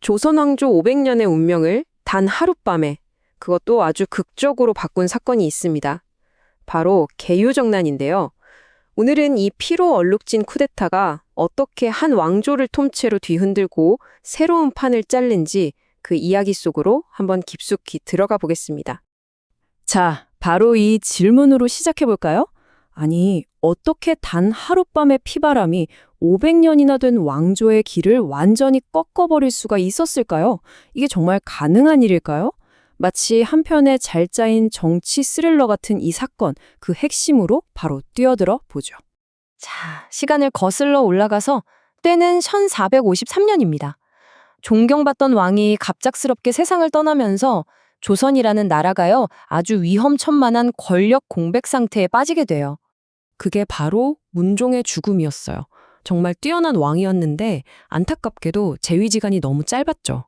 조선 왕조 500년의 운명을 단 하룻밤에 그것도 아주 극적으로 바꾼 사건이 있습니다. 바로 개유정난인데요. 오늘은 이 피로 얼룩진 쿠데타가 어떻게 한 왕조를 통째로 뒤흔들고 새로운 판을 짤는지 그 이야기 속으로 한번 깊숙이 들어가 보겠습니다. 자, 바로 이 질문으로 시작해볼까요? 아니, 어떻게 단 하룻밤의 피바람이 500년이나 된 왕조의 길을 완전히 꺾어버릴 수가 있었을까요? 이게 정말 가능한 일일까요? 마치 한 편의 잘 짜인 정치 스릴러 같은 이 사건, 그 핵심으로 바로 뛰어들어 보죠. 자, 시간을 거슬러 올라가서 때는 1453년입니다. 존경받던 왕이 갑작스럽게 세상을 떠나면서 조선이라는 나라가요, 아주 위험천만한 권력 공백 상태에 빠지게 돼요. 그게 바로 문종의 죽음이었어요. 정말 뛰어난 왕이었는데 안타깝게도 재위지간이 너무 짧았죠.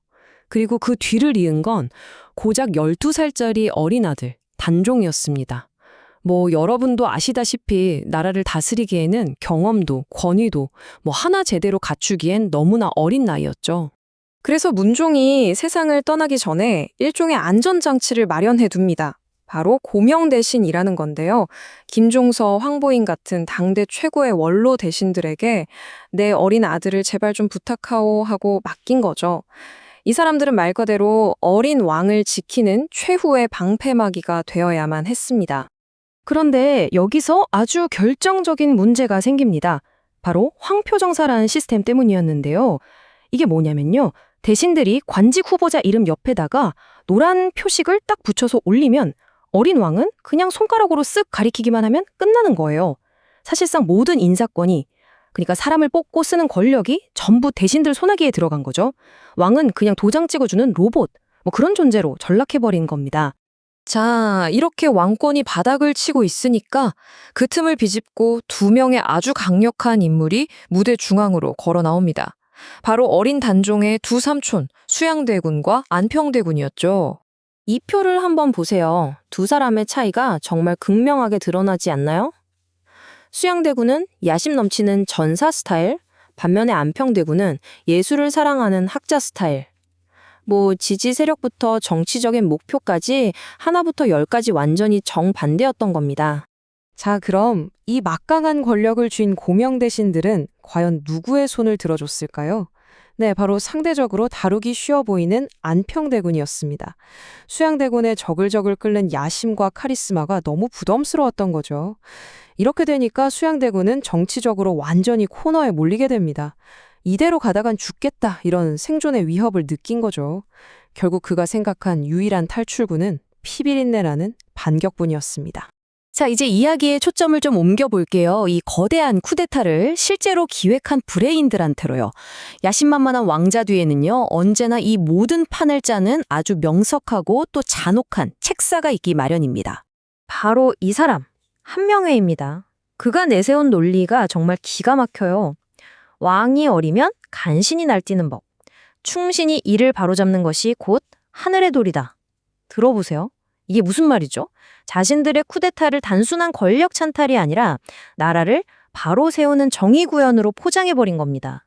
그리고 그 뒤를 이은 건 고작 12살짜리 어린 아들, 단종이었습니다. 여러분도 아시다시피 나라를 다스리기에는 경험도, 권위도 하나 제대로 갖추기엔 너무나 어린 나이였죠. 그래서 문종이 세상을 떠나기 전에 일종의 안전장치를 마련해 둡니다. 바로 고명대신이라는 건데요. 김종서, 황보인 같은 당대 최고의 원로 대신들에게 내 어린 아들을 제발 좀 부탁하오 하고 맡긴 거죠. 이 사람들은 말 그대로 어린 왕을 지키는 최후의 방패막이가 되어야만 했습니다. 그런데 여기서 아주 결정적인 문제가 생깁니다. 바로 황표정사라는 시스템 때문이었는데요. 이게 뭐냐면요. 대신들이 관직 후보자 이름 옆에다가 노란 표식을 딱 붙여서 올리면 어린 왕은 그냥 손가락으로 쓱 가리키기만 하면 끝나는 거예요. 사실상 모든 인사권이, 그러니까 사람을 뽑고 쓰는 권력이 전부 대신들 손아귀에 들어간 거죠. 왕은 그냥 도장 찍어주는 로봇, 그런 존재로 전락해버린 겁니다. 자, 이렇게 왕권이 바닥을 치고 있으니까 그 틈을 비집고 두 명의 아주 강력한 인물이 무대 중앙으로 걸어 나옵니다. 바로 어린 단종의 두 삼촌, 수양대군과 안평대군이었죠. 이 표를 한번 보세요. 두 사람의 차이가 정말 극명하게 드러나지 않나요? 수양대군은 야심 넘치는 전사 스타일, 반면에 안평대군은 예술을 사랑하는 학자 스타일. 지지 세력부터 정치적인 목표까지 하나부터 10까지 완전히 정반대였던 겁니다. 자, 그럼 이 막강한 권력을 쥔 고명대신들은 과연 누구의 손을 들어줬을까요? 네, 바로 상대적으로 다루기 쉬워 보이는 안평대군이었습니다. 수양대군의 저글저글 끓는 야심과 카리스마가 너무 부담스러웠던 거죠. 이렇게 되니까 수양대군은 정치적으로 완전히 코너에 몰리게 됩니다. 이대로 가다간 죽겠다, 이런 생존의 위협을 느낀 거죠. 결국 그가 생각한 유일한 탈출구는 피비린내라는 반격뿐이었습니다. 자, 이제 이야기의 초점을 좀 옮겨볼게요. 이 거대한 쿠데타를 실제로 기획한 브레인들한테로요. 야심만만한 왕자 뒤에는요, 언제나 이 모든 판을 짜는 아주 명석하고 또 잔혹한 책사가 있기 마련입니다. 바로 이 사람, 한명회입니다. 그가 내세운 논리가 정말 기가 막혀요. 왕이 어리면 간신히 날뛰는 법. 충신이 이를 바로잡는 것이 곧 하늘의 도리다. 들어보세요. 이게 무슨 말이죠? 자신들의 쿠데타를 단순한 권력 찬탈이 아니라 나라를 바로 세우는 정의 구현으로 포장해버린 겁니다.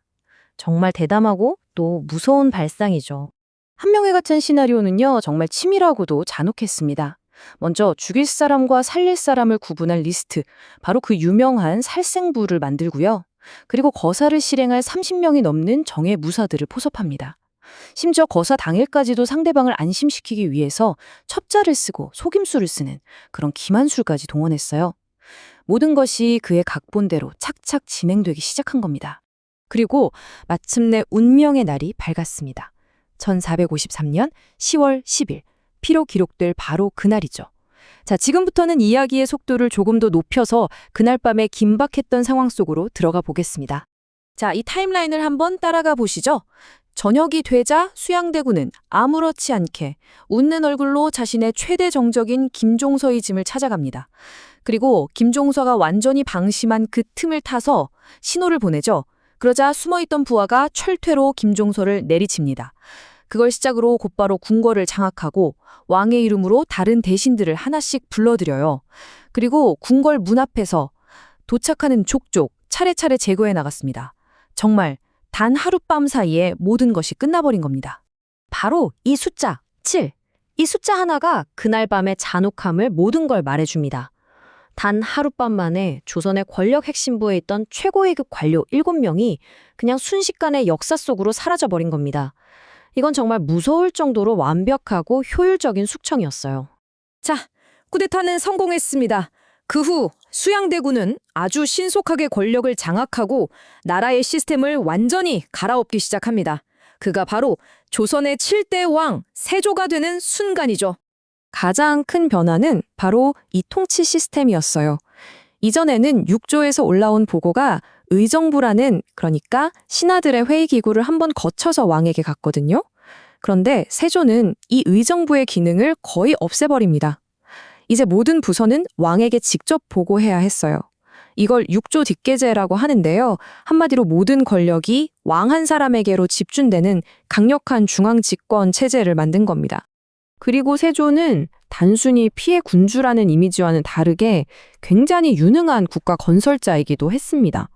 정말 대담하고 또 무서운 발상이죠. 한명회 같은 시나리오는요, 정말 치밀하고도 잔혹했습니다. 먼저 죽일 사람과 살릴 사람을 구분할 리스트, 바로 그 유명한 살생부를 만들고요. 그리고 거사를 실행할 30명이 넘는 정예 무사들을 포섭합니다. 심지어 거사 당일까지도 상대방을 안심시키기 위해서 첩자를 쓰고 속임수를 쓰는 그런 기만술까지 동원했어요. 모든 것이 그의 각본대로 착착 진행되기 시작한 겁니다. 그리고 마침내 운명의 날이 밝았습니다. 1453년 10월 10일, 피로 기록될 바로 그날이죠. 자, 지금부터는 이야기의 속도를 조금 더 높여서 그날 밤에 긴박했던 상황 속으로 들어가 보겠습니다. 자, 이 타임라인을 한번 따라가 보시죠. 저녁이 되자 수양대군은 아무렇지 않게 웃는 얼굴로 자신의 최대 정적인 김종서의 짐을 찾아갑니다. 그리고 김종서가 완전히 방심한 그 틈을 타서 신호를 보내죠. 그러자 숨어있던 부하가 철퇴로 김종서를 내리칩니다. 그걸 시작으로 곧바로 궁궐을 장악하고 왕의 이름으로 다른 대신들을 하나씩 불러들여요. 그리고 궁궐 문 앞에서 도착하는 족족 차례차례 제거해 나갔습니다. 정말 단 하룻밤 사이에 모든 것이 끝나버린 겁니다. 바로 이 숫자, 7. 이 숫자 하나가 그날 밤의 잔혹함을 모든 걸 말해줍니다. 단 하룻밤 만에 조선의 권력 핵심부에 있던 최고위급 관료 7명이 그냥 순식간에 역사 속으로 사라져버린 겁니다. 이건 정말 무서울 정도로 완벽하고 효율적인 숙청이었어요. 자, 쿠데타는 성공했습니다. 그 후 수양대군은 아주 신속하게 권력을 장악하고 나라의 시스템을 완전히 갈아엎기 시작합니다. 그가 바로 조선의 7대 왕 세조가 되는 순간이죠. 가장 큰 변화는 바로 이 통치 시스템이었어요. 이전에는 육조에서 올라온 보고가 의정부라는, 그러니까 신하들의 회의기구를 한번 거쳐서 왕에게 갔거든요. 그런데 세조는 이 의정부의 기능을 거의 없애버립니다. 이제 모든 부서는 왕에게 직접 보고해야 했어요. 이걸 육조 뒷계제라고 하는데요. 한마디로 모든 권력이 왕 한 사람에게로 집중되는 강력한 중앙 집권 체제를 만든 겁니다. 그리고 세조는 단순히 피해 군주라는 이미지와는 다르게 굉장히 유능한 국가 건설자이기도 했습니다.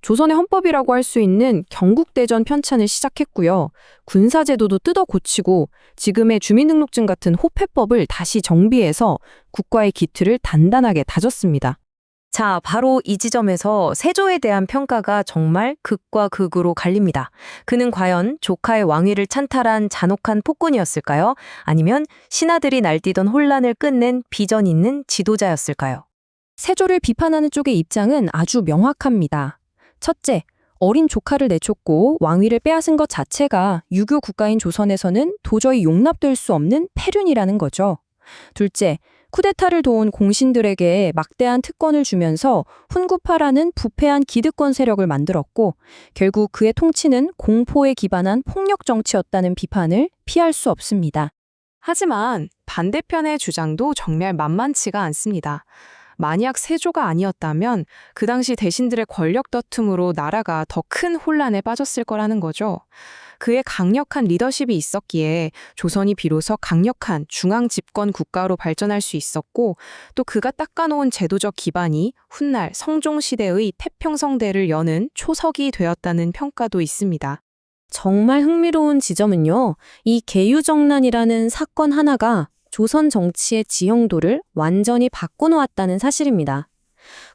조선의 헌법이라고 할 수 있는 경국대전 편찬을 시작했고요. 군사제도도 뜯어 고치고 지금의 주민등록증 같은 호패법을 다시 정비해서 국가의 기틀을 단단하게 다졌습니다. 자, 바로 이 지점에서 세조에 대한 평가가 정말 극과 극으로 갈립니다. 그는 과연 조카의 왕위를 찬탈한 잔혹한 폭군이었을까요? 아니면 신하들이 날뛰던 혼란을 끝낸 비전 있는 지도자였을까요? 세조를 비판하는 쪽의 입장은 아주 명확합니다. 첫째, 어린 조카를 내쫓고 왕위를 빼앗은 것 자체가 유교 국가인 조선에서는 도저히 용납될 수 없는 패륜이라는 거죠. 둘째, 쿠데타를 도운 공신들에게 막대한 특권을 주면서 훈구파라는 부패한 기득권 세력을 만들었고 결국 그의 통치는 공포에 기반한 폭력 정치였다는 비판을 피할 수 없습니다. 하지만 반대편의 주장도 정말 만만치가 않습니다. 만약 세조가 아니었다면 그 당시 대신들의 권력 다툼으로 나라가 더 큰 혼란에 빠졌을 거라는 거죠. 그의 강력한 리더십이 있었기에 조선이 비로소 강력한 중앙 집권 국가로 발전할 수 있었고 또 그가 닦아놓은 제도적 기반이 훗날 성종시대의 태평성대를 여는 초석이 되었다는 평가도 있습니다. 정말 흥미로운 지점은요, 이 계유정난이라는 사건 하나가 조선 정치의 지형도를 완전히 바꿔놓았다는 사실입니다.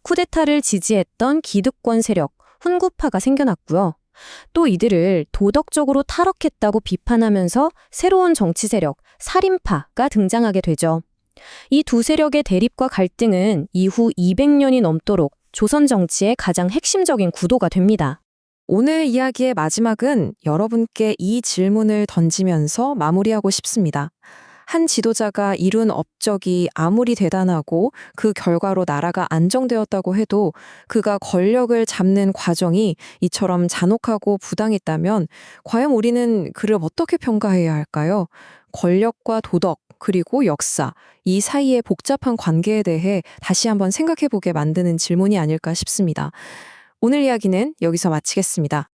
쿠데타를 지지했던 기득권 세력, 훈구파가 생겨났고요. 또 이들을 도덕적으로 타락했다고 비판하면서 새로운 정치 세력, 살인파가 등장하게 되죠. 이 두 세력의 대립과 갈등은 이후 200년이 넘도록 조선 정치의 가장 핵심적인 구도가 됩니다. 오늘 이야기의 마지막은 여러분께 이 질문을 던지면서 마무리하고 싶습니다. 한 지도자가 이룬 업적이 아무리 대단하고 그 결과로 나라가 안정되었다고 해도 그가 권력을 잡는 과정이 이처럼 잔혹하고 부당했다면 과연 우리는 그를 어떻게 평가해야 할까요? 권력과 도덕, 그리고 역사, 이 사이의 복잡한 관계에 대해 다시 한번 생각해보게 만드는 질문이 아닐까 싶습니다. 오늘 이야기는 여기서 마치겠습니다.